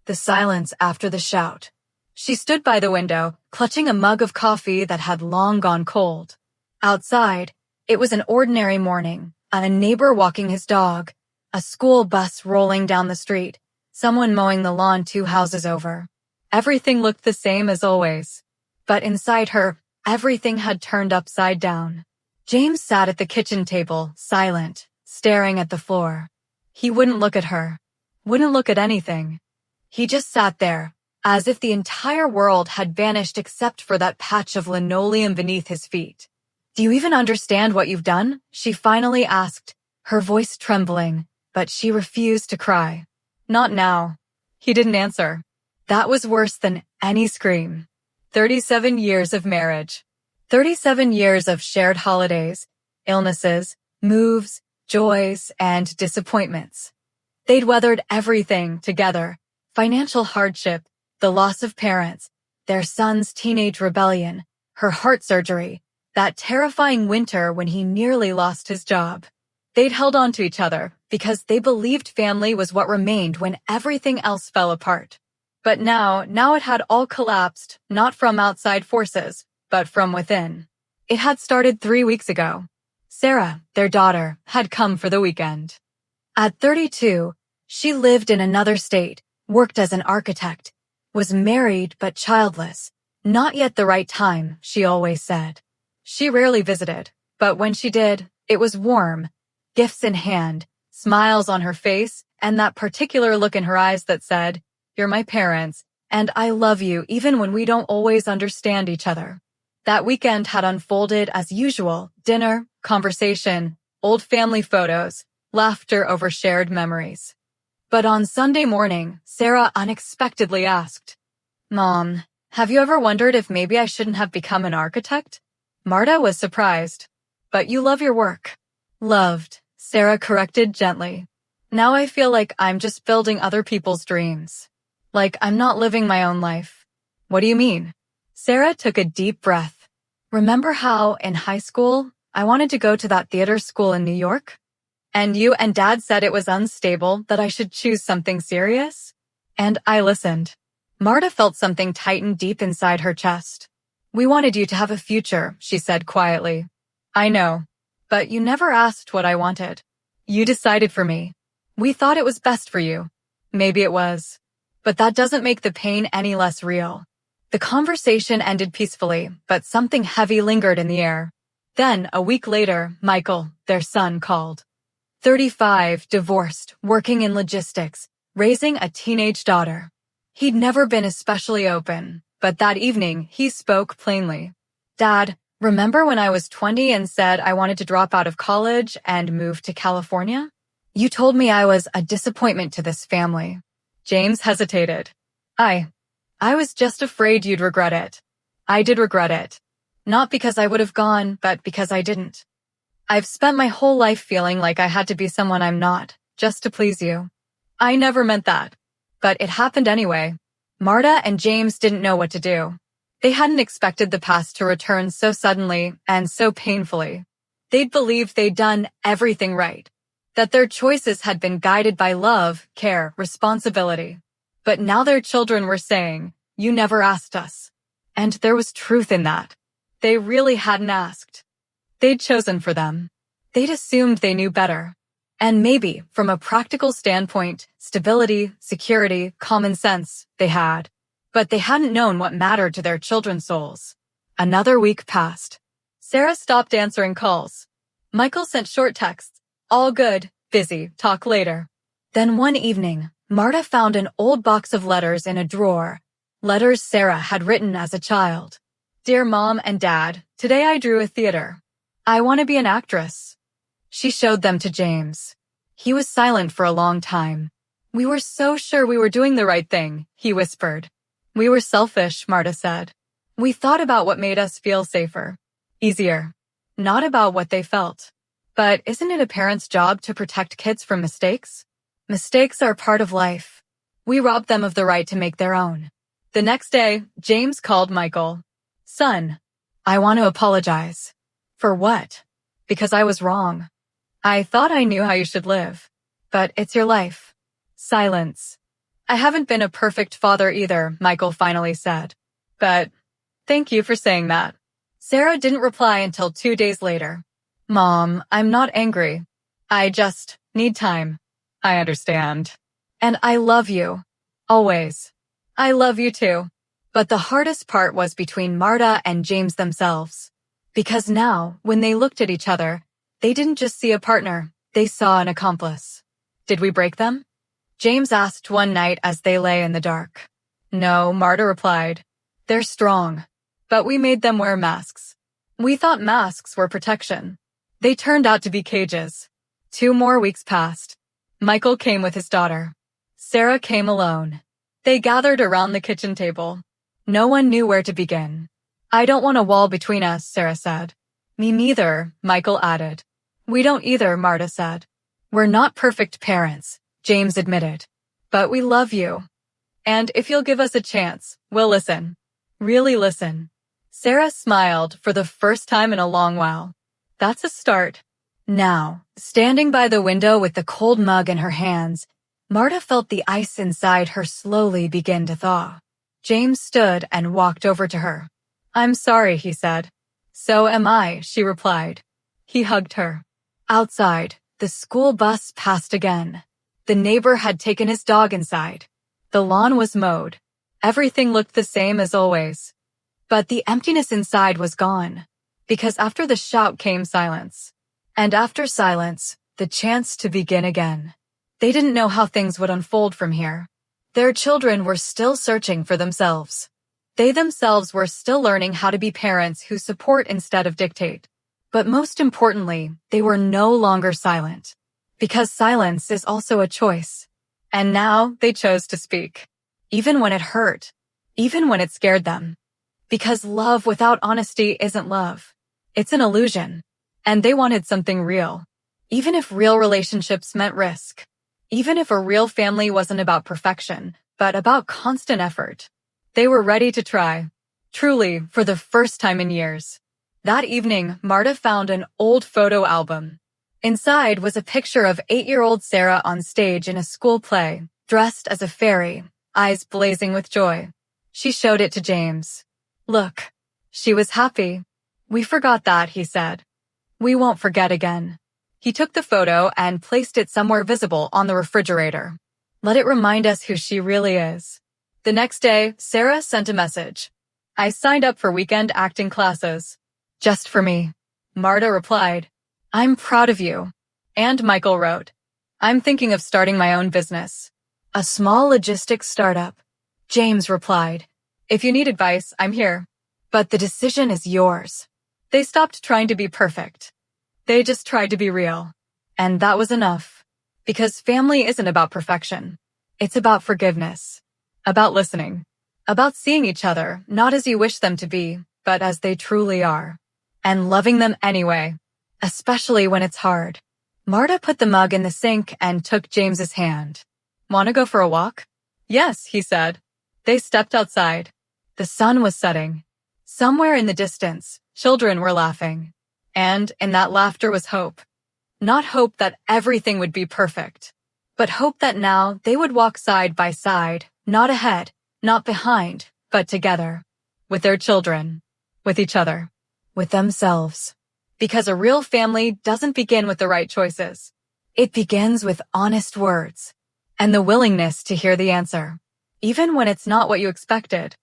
The silence after the shout. She stood by the window, clutching a mug of coffee that had long gone cold. Outside, it was an ordinary morning, a neighbor walking his dog, a school bus rolling down the street, someone mowing the lawn 2 houses over. Everything looked the same as always. But inside her, everything had turned upside down. James sat at the kitchen table, silent, staring at the floor. He wouldn't look at her, wouldn't look at anything. He just sat there, as if the entire world had vanished except for that patch of linoleum beneath his feet. "Do you even understand what you've done?" she finally asked, her voice trembling, but she refused to cry. "Not now." He didn't answer. That was worse than any scream. 37 years of marriage. 37 years of shared holidays, illnesses, moves, joys, and disappointments. They'd weathered everything together. Financial hardship, the loss of parents, their son's teenage rebellion, her heart surgery, that terrifying winter when he nearly lost his job. They'd held on to each other because they believed family was what remained when everything else fell apart. But now it had all collapsed, not from outside forces, but from within. It had started 3 weeks ago. Sarah, their daughter, had come for the weekend. At 32, she lived in another state, worked as an architect, was married but childless. Not yet the right time, she always said. She rarely visited, but when she did, it was warm, gifts in hand, smiles on her face, and that particular look in her eyes that said, "You're my parents, and I love you even when we don't always understand each other." That weekend had unfolded as usual: dinner, conversation, old family photos, laughter over shared memories. But on Sunday morning, Sarah unexpectedly asked, "Mom, have you ever wondered if maybe I shouldn't have become an architect?" Marta was surprised. "But you love your work." "Loved," Sarah corrected gently. "Now I feel like I'm just building other people's dreams. Like I'm not living my own life." "What do you mean?" Sarah took a deep breath. "Remember how, in high school, I wanted to go to that theater school in New York? And you and Dad said it was unstable, that I should choose something serious? And I listened." Marta felt something tighten deep inside her chest. "We wanted you to have a future," she said quietly. "I know. But you never asked what I wanted. You decided for me. We thought it was best for you. Maybe it was. But that doesn't make the pain any less real." The conversation ended peacefully, but something heavy lingered in the air. Then, a week later, Michael, their son, called. 35, divorced, working in logistics, raising a teenage daughter. He'd never been especially open, but that evening, he spoke plainly. "Dad, remember when I was 20 and said I wanted to drop out of college and move to California? You told me I was a disappointment to this family." James hesitated. I was just afraid you'd regret it. I did regret it. Not because I would have gone, but because I didn't. I've spent my whole life feeling like I had to be someone I'm not, just to please you. I never meant that. But it happened anyway. Marta and James didn't know what to do. They hadn't expected the past to return so suddenly and so painfully. They'd believed they'd done everything right, that their choices had been guided by love, care, responsibility. But now their children were saying, "You never asked us." And there was truth in that. They really hadn't asked. They'd chosen for them. They'd assumed they knew better. And maybe, from a practical standpoint, stability, security, common sense, they had. But they hadn't known what mattered to their children's souls. Another week passed. Sarah stopped answering calls. Michael sent short texts. "All good, busy, talk later." Then one evening, Marta found an old box of letters in a drawer. Letters Sarah had written as a child. "Dear Mom and Dad, today I drew a theater. I want to be an actress." She showed them to James. He was silent for a long time. "We were so sure we were doing the right thing," he whispered. "We were selfish," Marta said. "We thought about what made us feel safer, easier, not about what they felt." But isn't it a parent's job to protect kids from mistakes? Mistakes are part of life. We rob them of the right to make their own. The next day, James called Michael. "Son, I want to apologize." "For what?" "Because I was wrong. I thought I knew how you should live. But it's your life." Silence. I haven't been a perfect father either, Michael finally said. But thank you for saying that. Sarah didn't reply until 2 days later. Mom, I'm not angry. I just need time. I understand. And I love you. Always. I love you too. But the hardest part was between Marta and James themselves. Because now, when they looked at each other, they didn't just see a partner, they saw an accomplice. Did we break them? James asked one night as they lay in the dark. No, Marta replied. They're strong. But we made them wear masks. We thought masks were protection. They turned out to be cages. 2 more weeks passed. Michael came with his daughter. Sarah came alone. They gathered around the kitchen table. No one knew where to begin. I don't want a wall between us, Sarah said. Me neither, Michael added. We don't either, Marta said. We're not perfect parents, James admitted. But we love you. And if you'll give us a chance, we'll listen. Really listen. Sarah smiled for the first time in a long while. That's a start. Now, standing by the window with the cold mug in her hands, Marta felt the ice inside her slowly begin to thaw. James stood and walked over to her. I'm sorry, he said. So am I, she replied. He hugged her. Outside, the school bus passed again. The neighbor had taken his dog inside. The lawn was mowed. Everything looked the same as always. But the emptiness inside was gone, because after the shout came silence. And after silence, the chance to begin again. They didn't know how things would unfold from here. Their children were still searching for themselves. They themselves were still learning how to be parents who support instead of dictate. But most importantly, they were no longer silent. Because silence is also a choice. And now they chose to speak. Even when it hurt. Even when it scared them. Because love without honesty isn't love. It's an illusion. And they wanted something real. Even if real relationships meant risk. Even if a real family wasn't about perfection, but about constant effort. They were ready to try. Truly, for the first time in years. That evening, Marta found an old photo album. Inside was a picture of 8-year-old Sarah on stage in a school play, dressed as a fairy, eyes blazing with joy. She showed it to James. Look. She was happy. We forgot that, he said. We won't forget again. He took the photo and placed it somewhere visible on the refrigerator. Let it remind us who she really is. The next day, Sarah sent a message. I signed up for weekend acting classes. Just for me. Marta replied. I'm proud of you. And Michael wrote. I'm thinking of starting my own business. A small logistics startup. James replied. If you need advice, I'm here. But the decision is yours. They stopped trying to be perfect. They just tried to be real. And that was enough. Because family isn't about perfection. It's about forgiveness. About listening. About seeing each other, not as you wish them to be, but as they truly are. And loving them anyway. Especially when it's hard. Marta put the mug in the sink and took James's hand. Want to go for a walk? Yes, he said. They stepped outside. The sun was setting. Somewhere in the distance, children were laughing. And in that laughter was hope. Not hope that everything would be perfect, but hope that now they would walk side by side, not ahead, not behind, but together. With their children. With each other. With themselves. Because a real family doesn't begin with the right choices. It begins with honest words. And the willingness to hear the answer. Even when it's not what you expected.